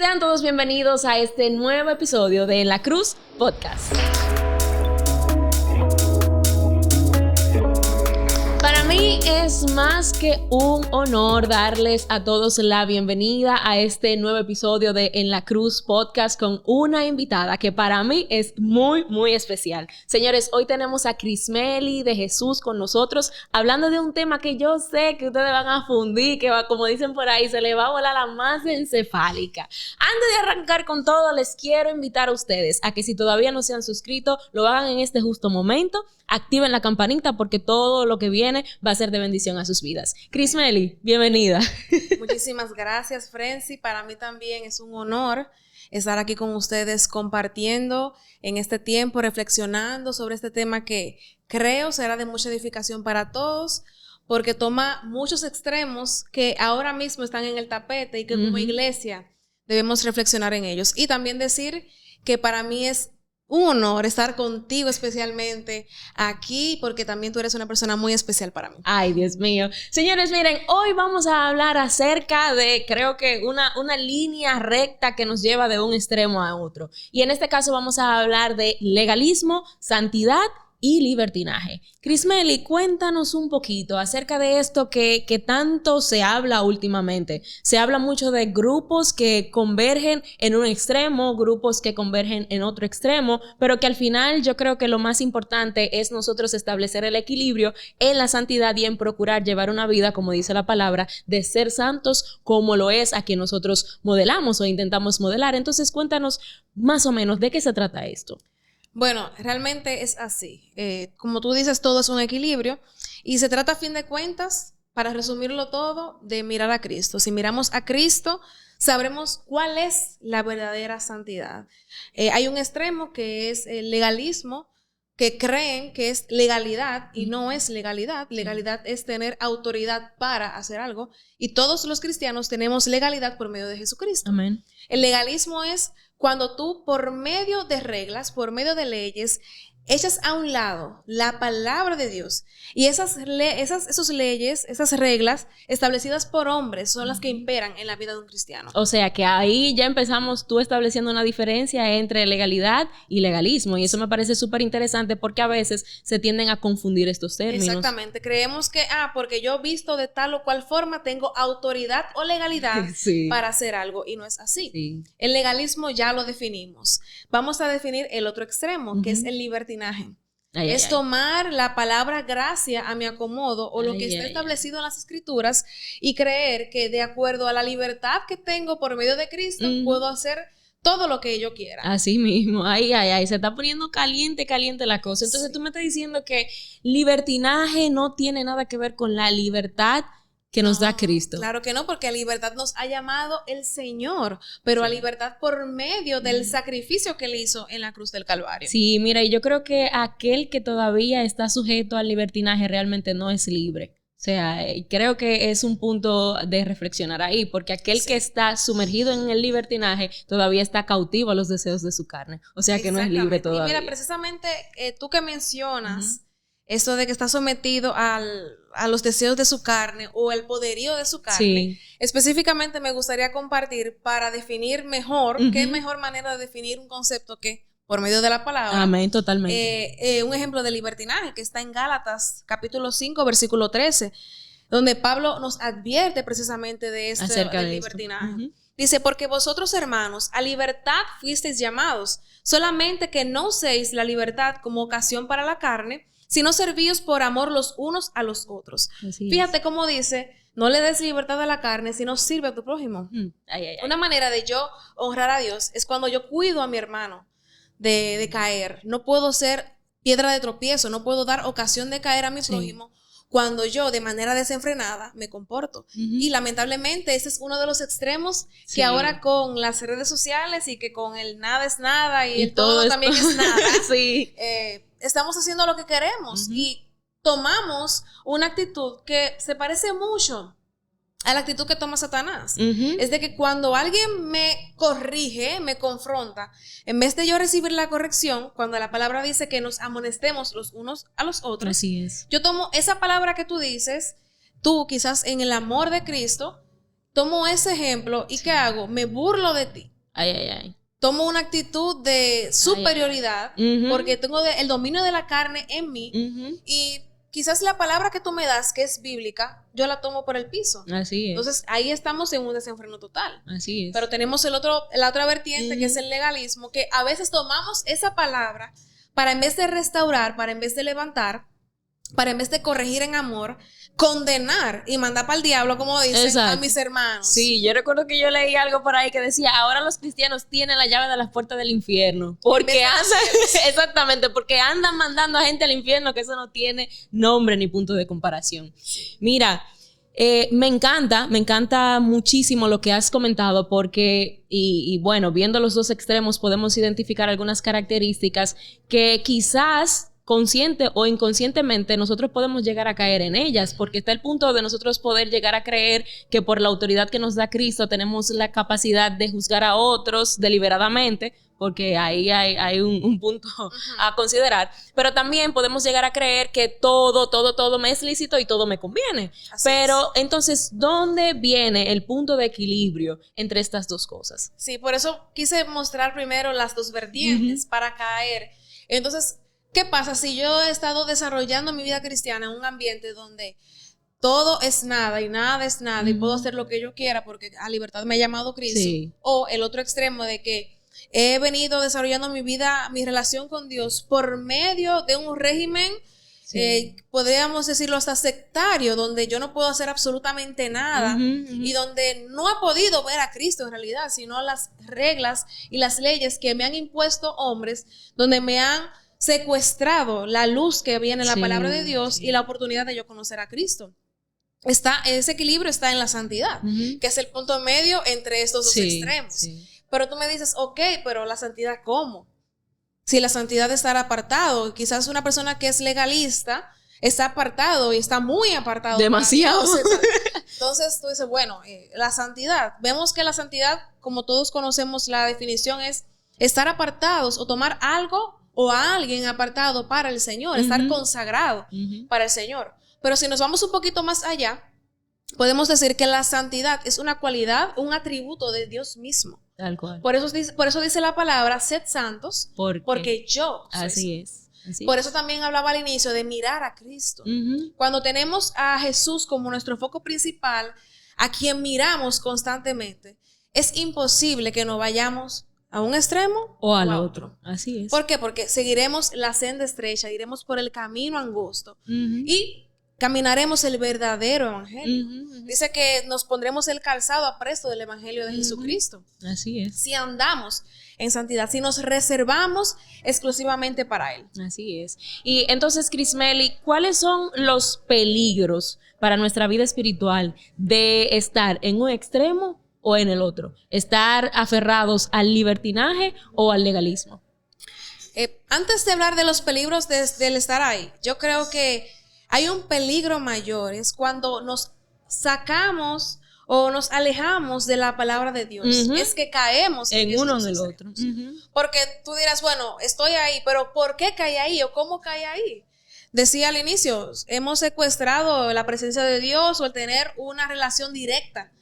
Sean todos bienvenidos a este nuevo episodio de En la Cruz Podcast. Para mí es más que un honor darles a todos la bienvenida a este nuevo episodio de En la Cruz Podcast con una invitada que para mí es muy especial. Señores, hoy tenemos a Crismeli de Jesús con nosotros hablando de un tema que yo sé que ustedes van a fundir, que va, como dicen por ahí, se les va a volar la masa encefálica. Antes de arrancar con todo, les quiero invitar a ustedes a que si todavía no se han suscrito, lo hagan en este justo momento. Activen la campanita porque todo lo que viene va a ser de bendición a sus vidas. Crismeli, bienvenida. Muchísimas gracias, Frenzy. Para mí también es un honor estar aquí con ustedes compartiendo en este tiempo, reflexionando sobre este tema que creo será de mucha edificación para todos, porque toma muchos extremos que ahora mismo están en el tapete y que como iglesia debemos reflexionar en ellos. Y también decir que para mí es un honor estar contigo especialmente aquí porque también tú eres una persona muy especial para mí. Ay, Dios mío. Señores, miren, hoy vamos a hablar acerca de, creo que una línea recta que nos lleva de un extremo a otro. Y en este caso vamos a hablar de legalismo, santidad y libertinaje. Crismeli, cuéntanos un poquito acerca de esto que tanto se habla últimamente. Se habla mucho de grupos que convergen en un extremo, grupos que convergen en otro extremo, pero que al final yo creo que lo más importante es nosotros establecer el equilibrio en la santidad y en procurar llevar una vida, como dice la palabra, de ser santos como lo es a quien nosotros modelamos o intentamos modelar. Entonces, cuéntanos más o menos de qué se trata esto. Bueno, realmente es así. Como tú dices, todo es un equilibrio y se trata a fin de cuentas, para resumirlo todo, de mirar a Cristo. Si miramos a Cristo, sabremos cuál es la verdadera santidad. Hay un extremo que es el legalismo, que creen que es legalidad y no es legalidad. Legalidad es tener autoridad para hacer algo y todos los cristianos tenemos legalidad por medio de Jesucristo. Amén. El legalismo es cuando tú por medio de reglas, por medio de leyes, echas a un lado la palabra de Dios y esas leyes, esas reglas establecidas por hombres son las que imperan en la vida de un cristiano. O sea que ahí ya empezamos tú estableciendo una diferencia entre legalidad y legalismo y eso me parece súper interesante porque a veces se tienden a confundir estos términos. Exactamente, creemos que porque yo visto de tal o cual forma tengo autoridad o legalidad para hacer algo y no es así. Sí. El legalismo ya lo definimos. Vamos a definir el otro extremo que es el libertinaje. Es tomar la palabra gracia a mi acomodo o lo que está establecido en las escrituras y creer que de acuerdo a la libertad que tengo por medio de Cristo puedo hacer todo lo que yo quiera. Así mismo, se está poniendo caliente la cosa. Entonces tú me estás diciendo que libertinaje no tiene nada que ver con la libertad que nos da Cristo. Claro que no, porque a libertad nos ha llamado el Señor, pero a libertad por medio del sacrificio que Él hizo en la cruz del Calvario. Sí, mira, y yo creo que aquel que todavía está sujeto al libertinaje realmente no es libre. O sea, creo que es un punto de reflexionar ahí, porque aquel que está sumergido en el libertinaje todavía está cautivo a los deseos de su carne. O sea que no es libre todavía. Y mira, precisamente tú que mencionas esto de que está sometido a los deseos de su carne o el poderío de su carne, específicamente me gustaría compartir para definir mejor, qué mejor manera de definir un concepto que por medio de la palabra. Amén, totalmente. Un ejemplo de libertinaje que está en Gálatas capítulo 5 versículo 13, donde Pablo nos advierte precisamente de esto del libertinaje. Dice, porque vosotros, hermanos, a libertad fuisteis llamados, solamente que no uséis la libertad como ocasión para la carne, sino servíos por amor los unos a los otros. Fíjate cómo dice, no le des libertad a la carne, sino sirve a tu prójimo. Una manera de yo honrar a Dios es cuando yo cuido a mi hermano de caer. No puedo ser piedra de tropiezo, no puedo dar ocasión de caer a mi prójimo cuando yo de manera desenfrenada me comporto. Y lamentablemente ese es uno de los extremos que ahora con las redes sociales y que con el nada es nada y el todo también es nada. Estamos haciendo lo que queremos y tomamos una actitud que se parece mucho a la actitud que toma Satanás. Es de que cuando alguien me corrige, me confronta, en vez de yo recibir la corrección, cuando la palabra dice que nos amonestemos los unos a los otros, así es. Yo tomo esa palabra que tú dices, tú quizás en el amor de Cristo, tomo ese ejemplo y ¿qué hago? Me burlo de ti. Tomo una actitud de superioridad porque tengo el dominio de la carne en mí y quizás la palabra que tú me das, que es bíblica, yo la tomo por el piso. Así es. Entonces ahí estamos en un desenfreno total. Así es. Pero tenemos la otra vertiente que es el legalismo, que a veces tomamos esa palabra para en vez de restaurar, para en vez de levantar, para en vez de corregir en amor, condenar y mandar para el diablo, como dicen, exacto, a mis hermanos. Sí, yo recuerdo que yo leí algo por ahí que decía, ahora los cristianos tienen la llave de las puertas del infierno. Porque exactamente, porque andan mandando a gente al infierno, que eso no tiene nombre ni punto de comparación. Mira, me encanta muchísimo lo que has comentado porque, y bueno, viendo los dos extremos podemos identificar algunas características que quizás consciente o inconscientemente nosotros podemos llegar a caer en ellas, porque está el punto de nosotros poder llegar a creer que por la autoridad que nos da Cristo tenemos la capacidad de juzgar a otros deliberadamente, porque ahí hay un punto a considerar, pero también podemos llegar a creer que todo me es lícito y todo me conviene. Así pero es. Entonces, ¿dónde viene el punto de equilibrio entre estas dos cosas? Sí, por eso quise mostrar primero las dos vertientes para caer. Entonces, ¿qué pasa si yo he estado desarrollando mi vida cristiana en un ambiente donde todo es nada y nada es nada y puedo hacer lo que yo quiera porque a libertad me ha llamado Cristo? Sí. O el otro extremo de que he venido desarrollando mi vida, mi relación con Dios por medio de un régimen, podríamos decirlo hasta sectario, donde yo no puedo hacer absolutamente nada y donde no he podido ver a Cristo en realidad, sino las reglas y las leyes que me han impuesto hombres, donde me han secuestrado la luz que viene en la palabra de Dios y la oportunidad de yo conocer a Cristo. Ese equilibrio está en la santidad, que es el punto medio entre estos dos extremos. Pero tú me dices, ok, pero la santidad ¿cómo? Si la santidad es estar apartado, quizás una persona que es legalista está apartado y está muy apartado. Demasiado. Entonces tú dices, bueno, la santidad, vemos que la santidad, como todos conocemos la definición, es estar apartados o tomar algo o a alguien apartado para el Señor, estar consagrado para el Señor. Pero si nos vamos un poquito más allá, podemos decir que la santidad es una cualidad, un atributo de Dios mismo. Tal cual. Por eso dice la palabra, sed santos, porque yo soy así es. Por eso también hablaba al inicio de mirar a Cristo. Cuando tenemos a Jesús como nuestro foco principal, a quien miramos constantemente, es imposible que nos vayamos a un extremo o al otro. Así es. ¿Por qué? Porque seguiremos la senda estrecha, iremos por el camino angosto y caminaremos el verdadero evangelio. Dice que nos pondremos el calzado apresto del evangelio de Jesucristo. Así es. Si andamos en santidad, si nos reservamos exclusivamente para Él. Así es. Y entonces, Crismeli, ¿cuáles son los peligros para nuestra vida espiritual de estar en un extremo o en el otro? ¿Estar aferrados al libertinaje o al legalismo? Antes de hablar de los peligros del estar ahí, yo creo que hay un peligro mayor, es cuando nos sacamos o nos alejamos de la palabra de Dios. Es que caemos en uno o en el otro. Porque tú dirás, bueno, estoy ahí, pero ¿por qué caí ahí o cómo caí ahí? Decía al inicio, hemos secuestrado la presencia de Dios o el tener una relación directa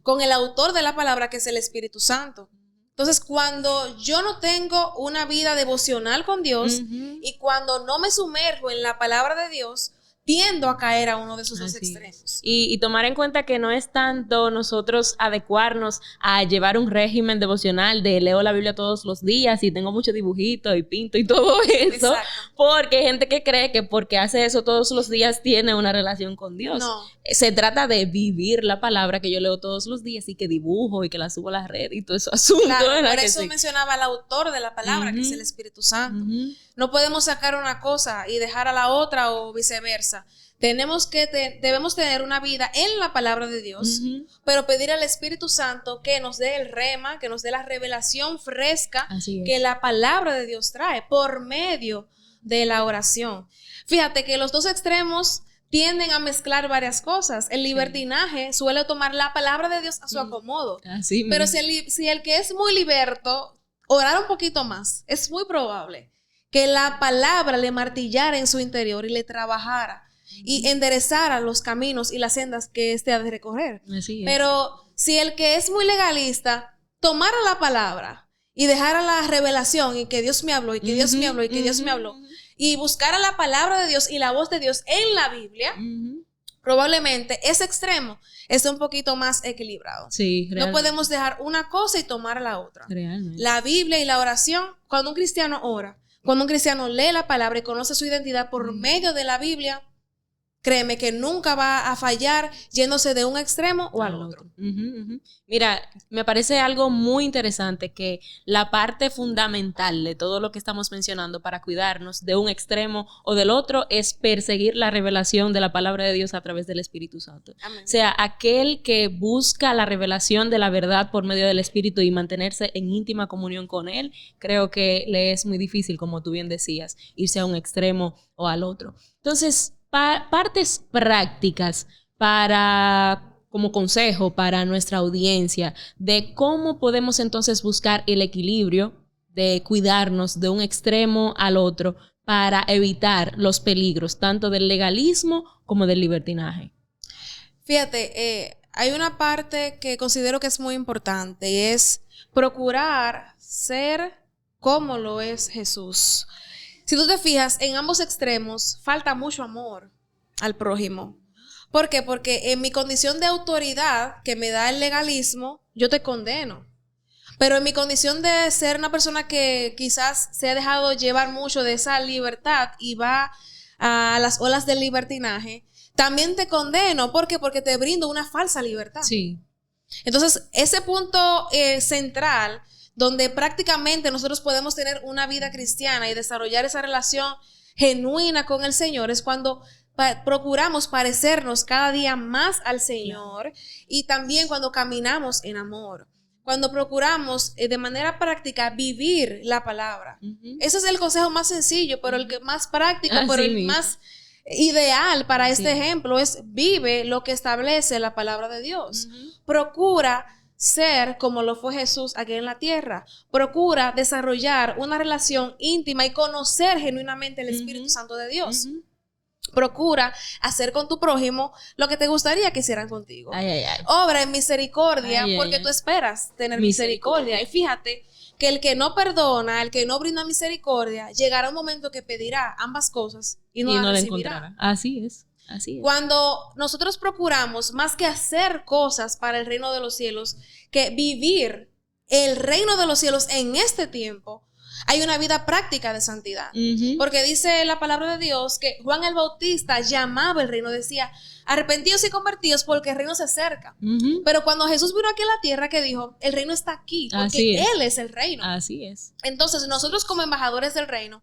con el autor de la palabra, que es el Espíritu Santo. Entonces, cuando yo no tengo una vida devocional con Dios y cuando no me sumerjo en la palabra de Dios, tiendo a caer a uno de esos dos extremos. Y tomar en cuenta que no es tanto nosotros adecuarnos a llevar un régimen devocional de leo la Biblia todos los días y tengo muchos dibujitos y pinto y todo eso. Exacto. Porque hay gente que cree que porque hace eso todos los días tiene una relación con Dios. No. Se trata de vivir la palabra que yo leo todos los días y que dibujo y que la subo a la red y todo eso asunto. Claro, por eso mencionaba al autor de la palabra, que es el Espíritu Santo. No podemos sacar una cosa y dejar a la otra o viceversa. Debemos tener una vida en la palabra de Dios, pero pedir al Espíritu Santo que nos dé el rema, que nos dé la revelación fresca que la palabra de Dios trae por medio de la oración. Fíjate que los dos extremos tienden a mezclar varias cosas. El libertinaje suele tomar la palabra de Dios a su acomodo. Pero si el que es muy liberto orara un poquito más, es muy probable que la palabra le martillara en su interior y le trabajara y enderezara los caminos y las sendas que éste ha de recorrer. Pero si el que es muy legalista tomara la palabra y dejara la revelación y que Dios me habló y que Dios me habló y que Dios me habló y buscara la palabra de Dios y la voz de Dios en la Biblia, probablemente ese extremo esté un poquito más equilibrado. Sí, no podemos dejar una cosa y tomar la otra. Realmente. La Biblia y la oración, cuando un cristiano ora, cuando un cristiano lee la palabra y conoce su identidad por medio de la Biblia, créeme que nunca va a fallar yéndose de un extremo o al otro. Mira, me parece algo muy interesante que la parte fundamental de todo lo que estamos mencionando para cuidarnos de un extremo o del otro es perseguir la revelación de la palabra de Dios a través del Espíritu Santo. Amén. O sea, aquel que busca la revelación de la verdad por medio del Espíritu y mantenerse en íntima comunión con Él, creo que le es muy difícil, como tú bien decías, irse a un extremo o al otro. Entonces, partes prácticas como consejo para nuestra audiencia de cómo podemos entonces buscar el equilibrio de cuidarnos de un extremo al otro para evitar los peligros tanto del legalismo como del libertinaje. Fíjate, hay una parte que considero que es muy importante y es procurar ser como lo es Jesús. Si tú te fijas, en ambos extremos falta mucho amor al prójimo. ¿Por qué? Porque en mi condición de autoridad que me da el legalismo, yo te condeno. Pero en mi condición de ser una persona que quizás se ha dejado llevar mucho de esa libertad y va a las olas del libertinaje, también te condeno. ¿Por qué? Porque te brindo una falsa libertad. Sí. Entonces, ese punto central donde prácticamente nosotros podemos tener una vida cristiana y desarrollar esa relación genuina con el Señor es cuando procuramos parecernos cada día más al Señor y también cuando caminamos en amor, cuando procuramos de manera práctica vivir la palabra. Ese es el consejo más sencillo, pero el que más práctico, pero el más ideal para este ejemplo es: vive lo que establece la palabra de Dios. Procura ser como lo fue Jesús aquí en la tierra. Procura desarrollar una relación íntima y conocer genuinamente el Espíritu Santo de Dios. Procura hacer con tu prójimo lo que te gustaría que hicieran contigo. Obra en misericordia porque tú esperas tener misericordia. Y fíjate que el que no perdona, el que no brinda misericordia, llegará un momento que pedirá ambas cosas y no la recibirá. Así es. Así es. Cuando nosotros procuramos más que hacer cosas para el reino de los cielos, que vivir el reino de los cielos en este tiempo, hay una vida práctica de santidad. Porque dice la palabra de Dios que Juan el Bautista llamaba el reino, decía: arrepentidos y convertidos porque el reino se acerca. Pero cuando Jesús vino aquí a la tierra, que dijo: el reino está aquí, porque Él es el reino. Así es. Entonces nosotros como embajadores del reino,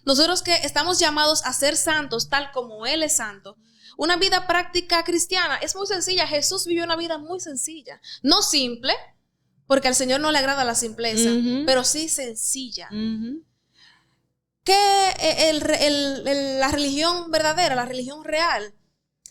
nosotros que estamos llamados a ser santos tal como Él es santo, una vida práctica cristiana es muy sencilla. Jesús vivió una vida muy sencilla, no simple, porque al Señor no le agrada la simpleza, pero sí sencilla. Que la religión verdadera, la religión real,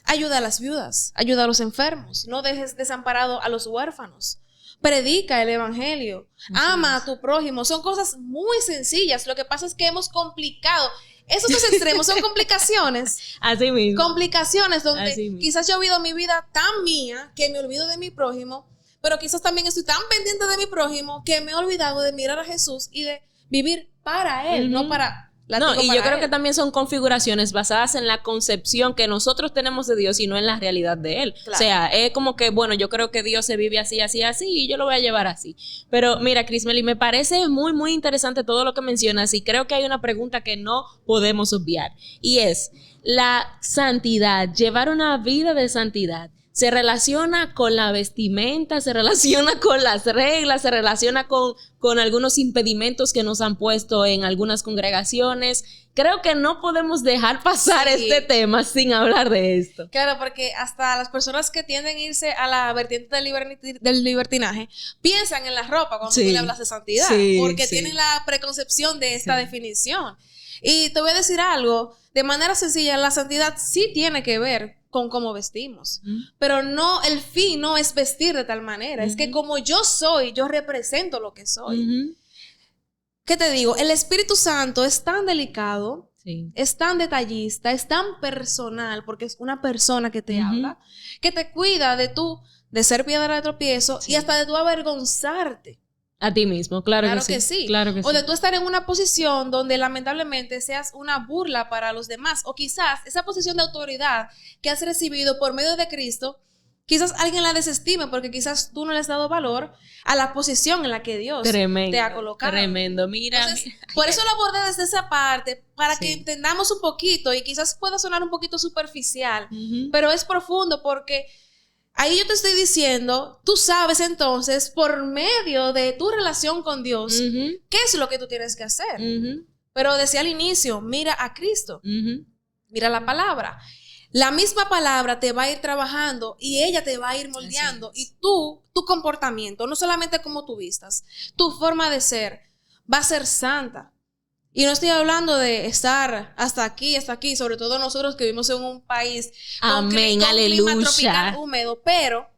ayuda a las viudas, ayuda a los enfermos, no dejes desamparado a los huérfanos, predica el evangelio, ama a tu prójimo. Son cosas muy sencillas. Lo que pasa es que hemos complicado. Esos dos extremos son complicaciones. Así mismo. Complicaciones donde quizás yo he vivido mi vida tan mía que me olvido de mi prójimo, pero quizás también estoy tan pendiente de mi prójimo que me he olvidado de mirar a Jesús y de vivir para Él, no para... No, y yo creo que también son configuraciones basadas en la concepción que nosotros tenemos de Dios y no en la realidad de Él. Claro. O sea, es como que, bueno, yo creo que Dios se vive así, así, así, y yo lo voy a llevar así. Pero mira, Crismeli, me parece muy, muy interesante todo lo que mencionas, y creo que hay una pregunta que no podemos obviar, y es: la santidad, llevar una vida de santidad, ¿se relaciona con la vestimenta? ¿Se relaciona con las reglas? ¿Se relaciona con algunos impedimentos que nos han puesto en algunas congregaciones? Creo que no podemos dejar pasar este tema sin hablar de esto. Claro, porque hasta las personas que tienden a irse a la vertiente del libertinaje piensan en la ropa cuando tú le hablas de santidad, porque tienen la preconcepción de esta definición. Y te voy a decir algo, de manera sencilla: la santidad sí tiene que ver con cómo vestimos, pero no, el fin no es vestir de tal manera, es que como yo soy, yo represento lo que soy. ¿Qué te digo? El Espíritu Santo es tan delicado, es tan detallista, es tan personal, porque es una persona que te habla, que te cuida de tú de ser piedra de tropiezo y hasta de tú avergonzarte. A ti mismo, claro que sí. Claro que o de tú estar en una posición donde lamentablemente seas una burla para los demás. O quizás esa posición de autoridad que has recibido por medio de Cristo, quizás alguien la desestime porque quizás tú no le has dado valor a la posición en la que Dios te ha colocado. Tremendo, mira. Entonces, por eso lo abordé desde esa parte, para que entendamos un poquito, y quizás pueda sonar un poquito superficial, pero es profundo porque ahí yo te estoy diciendo, tú sabes entonces, por medio de tu relación con Dios, qué es lo que tú tienes que hacer. Pero decía al inicio, mira a Cristo, mira la palabra. La misma palabra te va a ir trabajando y ella te va a ir moldeando. Y tu comportamiento, no solamente como tú vistas, tu forma de ser va a ser santa. Y no estoy hablando de estar hasta aquí, sobre todo nosotros que vivimos en un país con clima tropical húmedo, pero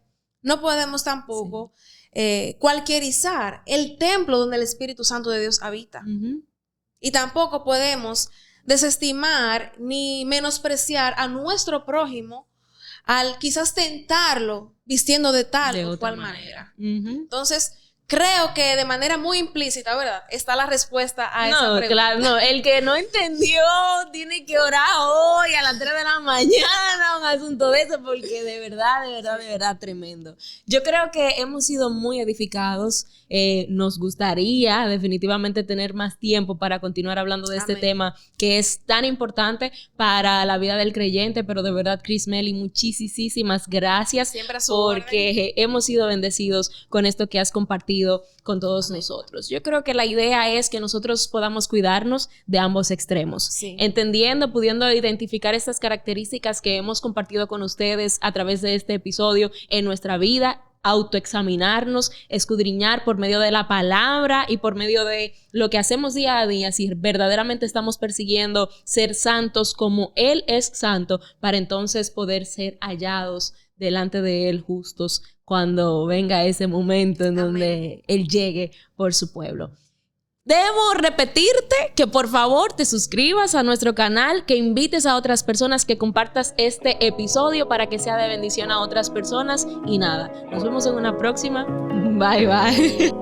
no podemos tampoco cualquierizar el templo donde el Espíritu Santo de Dios habita. Y tampoco podemos desestimar ni menospreciar a nuestro prójimo al quizás tentarlo vistiendo de tal o cual manera. Entonces, creo que de manera muy implícita, ¿verdad?, está la respuesta a esa pregunta. Claro, no. El que no entendió tiene que orar hoy a las 3 de la mañana, un asunto de eso, porque de verdad, tremendo. Yo creo que hemos sido muy edificados. Nos gustaría definitivamente tener más tiempo para continuar hablando de este tema que es tan importante para la vida del creyente, pero de verdad, Crismeli, muchísimas gracias porque hemos sido bendecidos con esto que has compartido con todos nosotros. Yo creo que la idea es que nosotros podamos cuidarnos de ambos extremos, entendiendo, pudiendo identificar estas características que hemos compartido con ustedes a través de este episodio en nuestra vida, autoexaminarnos, escudriñar por medio de la palabra y por medio de lo que hacemos día a día, si verdaderamente estamos persiguiendo ser santos como Él es santo, para entonces poder ser hallados delante de Él justos cuando venga ese momento en donde Él llegue por su pueblo. Debo repetirte que por favor te suscribas a nuestro canal, que invites a otras personas, que compartas este episodio para que sea de bendición a otras personas. Y nada, nos vemos en una próxima. Bye.